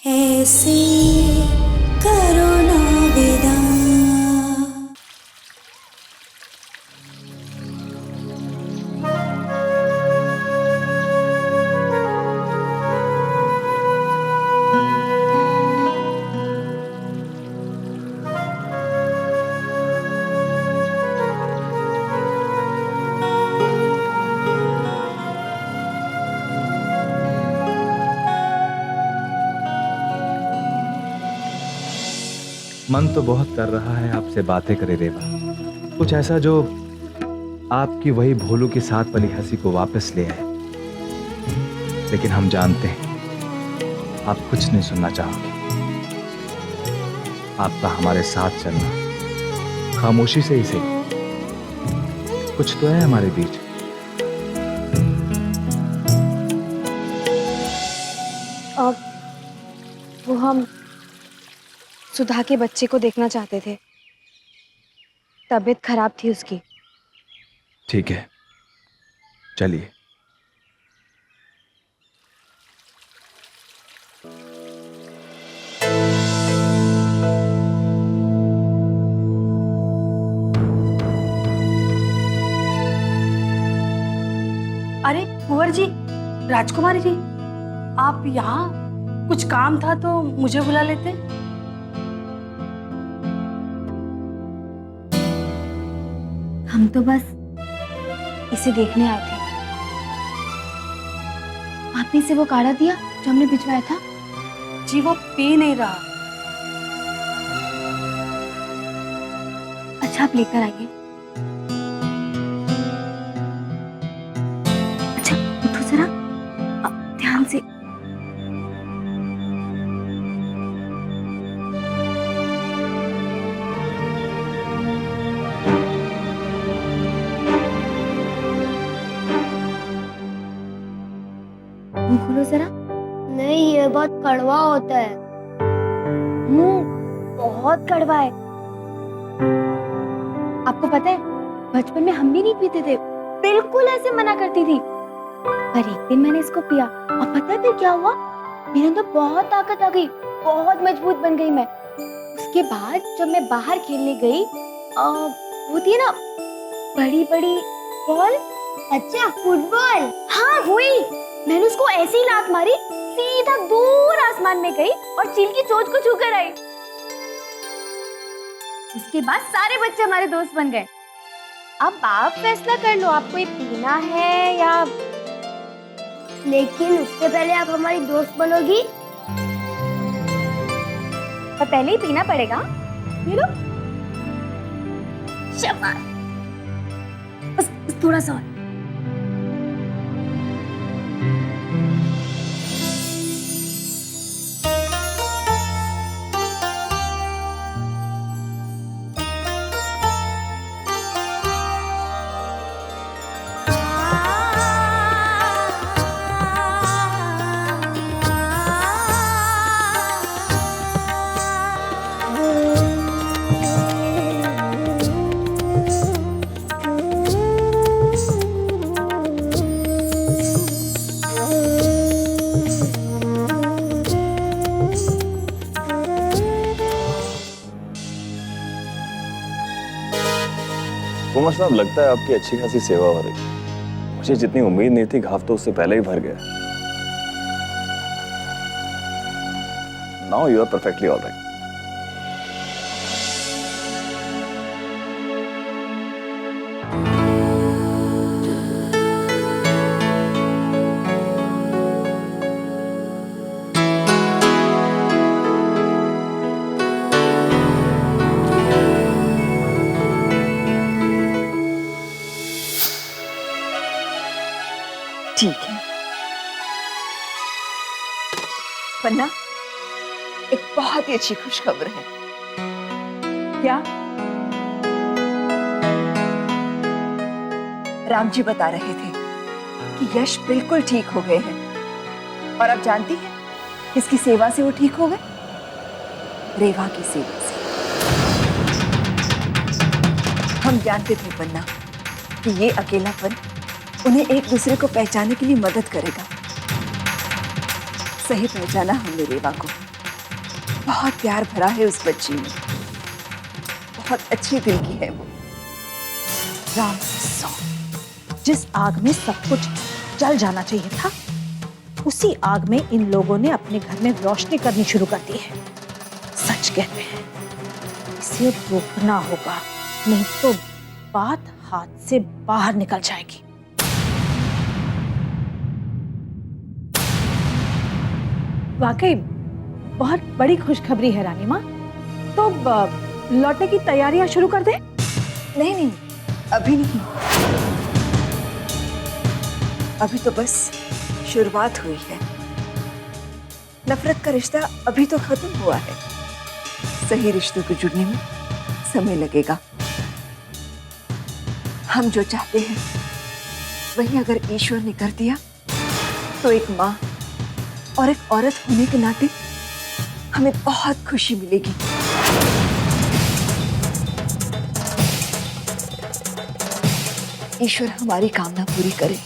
ऐसे करो ना विदा। मन तो बहुत कर रहा है आपसे बातें करे रेवा, कुछ ऐसा जो आपकी वही भोलू की साथ वाली हंसी को वापस ले आए। लेकिन हम जानते हैं आप कुछ नहीं सुनना चाहोगे। आपका हमारे साथ चलना, खामोशी से ही सही, कुछ तो है हमारे बीच। अब वो हम सुधा के बच्चे को देखना चाहते थे, तबीयत खराब थी उसकी। ठीक है, चलिए। अरे कुंवर जी, राजकुमारी जी, आप यहाँ? कुछ काम था तो मुझे बुला लेते। हम तो बस इसे देखने आए थे। आपने इसे वो काढ़ा दिया जो हमने भिजवाया था? जी वो पी नहीं रहा। अच्छा, आप लेकर आइए। अच्छा, उठो जरा, ध्यान से। मुंह खोलो जरा। नहीं, ये बहुत कड़वा होता है। बहुत कड़वा है। आपको पता है, बचपन में हम भी नहीं पीते थे, बिल्कुल ऐसे मना करती थी। पर एक दिन मैंने इसको पिया और पता है फिर क्या हुआ? मेरे अंदर बहुत ताकत आ गई, बहुत मजबूत बन गई मैं। उसके बाद जब मैं बाहर खेलने गई, होती है ना बड़ी बड़ी बॉल। अच्छा, फुटबॉल। हाँ वही, मैंने उसको ऐसे ही लात मारी, सीधा दूर आसमान में गई और चील की चोंच को छूकर आई। उसके बाद सारे बच्चे हमारे दोस्त बन गए। अब आप फैसला कर लो, आपको ये पीना है या... लेकिन उससे पहले आप हमारी दोस्त बनोगी। पर पहले ही पीना पड़ेगा। ये लो, शाबाश। बस थोड़ा सा और। कुंवर साहब, लगता है आपकी अच्छी खासी सेवा हो रही। मुझे जितनी उम्मीद नहीं थी, घाव तो उससे पहले ही भर गया। Now you are perfectly alright. ठीक है पन्ना, एक बहुत ही अच्छी खुशखबर है। क्या? राम जी बता रहे थे कि यश बिल्कुल ठीक हो गए हैं। और अब जानती है किसकी सेवा से वो ठीक हो गए? रेवा की सेवा से। हम जानते थे पन्ना कि ये अकेलापन उन्हें एक दूसरे को पहचानने के लिए मदद करेगा। सही पहचाना हमने रेवा को। बहुत प्यार भरा है उस बच्ची में। बहुत अच्छे दिल की है वो। राम सौ, जिस आग में सब कुछ जल जाना चाहिए था, उसी आग में इन लोगों ने अपने घर में रोशनी करनी शुरू कर दी है। सच कहते हैं, इसे रोकना होगा, नहीं तो बात हाथ से बाहर निकल जाएगी। वाकई बहुत बड़ी खुशखबरी है रानी माँ। तो लौटने की तैयारियां शुरू कर दे। नहीं नहीं, अभी नहीं, अभी तो बस शुरुआत हुई है। नफरत का रिश्ता अभी तो खत्म हुआ है। सही रिश्तों को जुड़ने में समय लगेगा। हम जो चाहते हैं वही अगर ईश्वर ने कर दिया तो एक माँ और एक औरत होने के नाते हमें बहुत खुशी मिलेगी। ईश्वर हमारी कामना पूरी करे।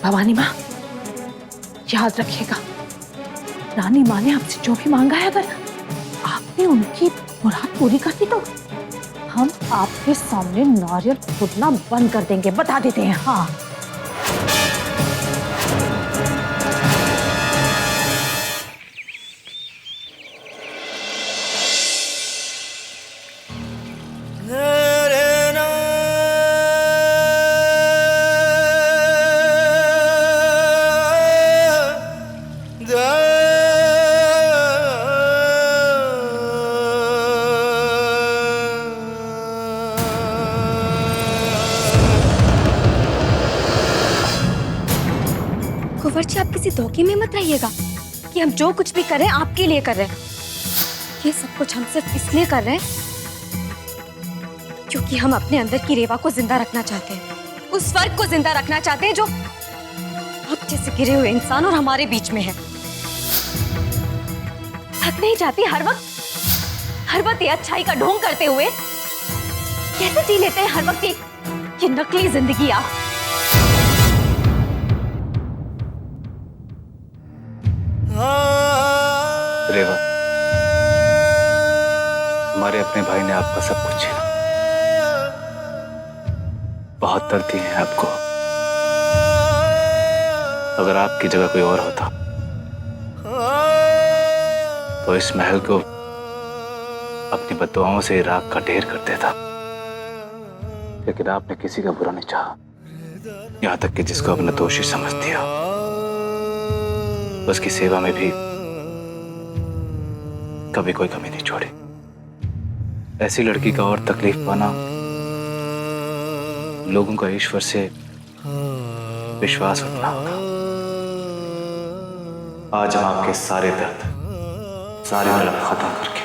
भवानी माँ, याद रखिएगा, रानी माँ ने आपसे जो भी मांगा है, अगर आपने उनकी मुराद पूरी कर दी तो हम आपके सामने नारियल फूटना बंद कर देंगे, बता देते हैं। हाँ, कुंवर जी, आप किसी धोखे में मत रहिएगा कि हम जो कुछ भी कर रहे हैं आपके लिए कर रहे हैं। ये सब कुछ हम सिर्फ इसलिए कर रहे हैं क्योंकि हम अपने अंदर की रेवा को जिंदा रखना चाहते हैं, उस फर्क को जिंदा रखना चाहते हैं जो आप जैसे गिरे हुए इंसान और हमारे बीच में है। थक नहीं जाती हर वक्त ये अच्छाई का ढोंग करते हुए? कैसे जी लेते हैं हर वक्त ये नकली जिंदगी आप? रेवा, हमारे अपने भाई ने आपका सब कुछ छीना। बहुत दर्द दिए हैं आपको। अगर आपकी जगह कोई और होता तो इस महल को अपनी बद्दुआओं से राख का ढेर कर देता। लेकिन आपने किसी का बुरा नहीं चाहा, यहां तक कि जिसको अपना दोषी समझ दिया उसकी सेवा में भी कभी कोई कमी नहीं छोड़ी। ऐसी लड़की का और तकलीफ पाना लोगों का ईश्वर से विश्वास उठना होगा। आज हम आपके सारे दर्द, सारे अलग खत्म करके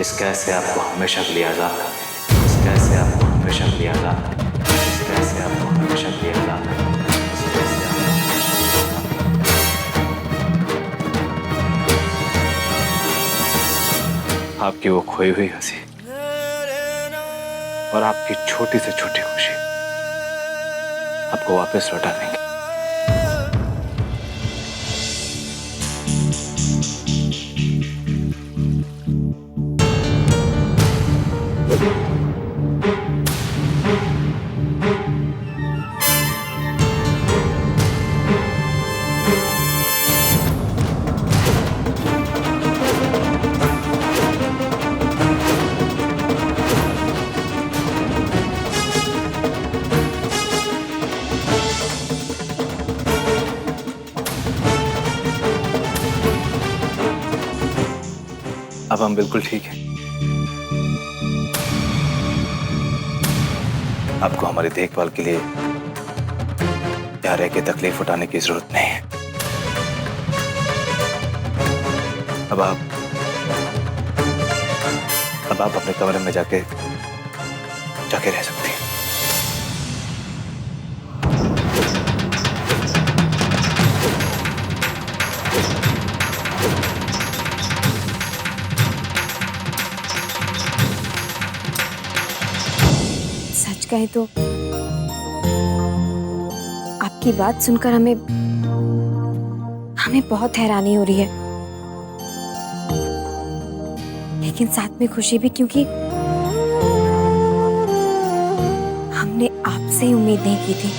इस कैद से आपको हमेशा के लिए आजाद कर देंगे। इस कैद से आपको हमेशा के लिए आजाद कर देंगे। इस कैद से आपको हमेशा के लिए आजाद कर देंगे। इस कैद से आपको आपकी वो खोई हुई हंसी और आपकी छोटी से छोटी खुशी आपको वापस लौटा देंगे। अब हम बिल्कुल ठीक हैं। आपको हमारी देखभाल के लिए यहाँ रह के तकलीफ उठाने की जरूरत नहीं है। अब आप अपने कमरे में जाके रह सकती हैं। कहें तो आपकी बात सुनकर हमें बहुत हैरानी हो रही है, लेकिन साथ में खुशी भी, क्योंकि हमने आपसे उम्मीद नहीं की थी।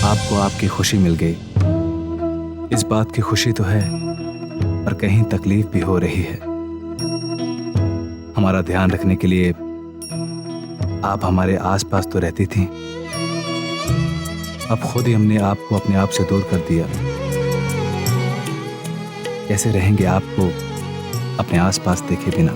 आपको आपकी खुशी मिल गई, इस बात की खुशी तो है, पर कहीं तकलीफ भी हो रही है। हमारा ध्यान रखने के लिए आप हमारे आसपास तो रहती थीं, अब खुद ही हमने आपको अपने आप से दूर कर दिया। कैसे रहेंगे आपको अपने आसपास देखे बिना?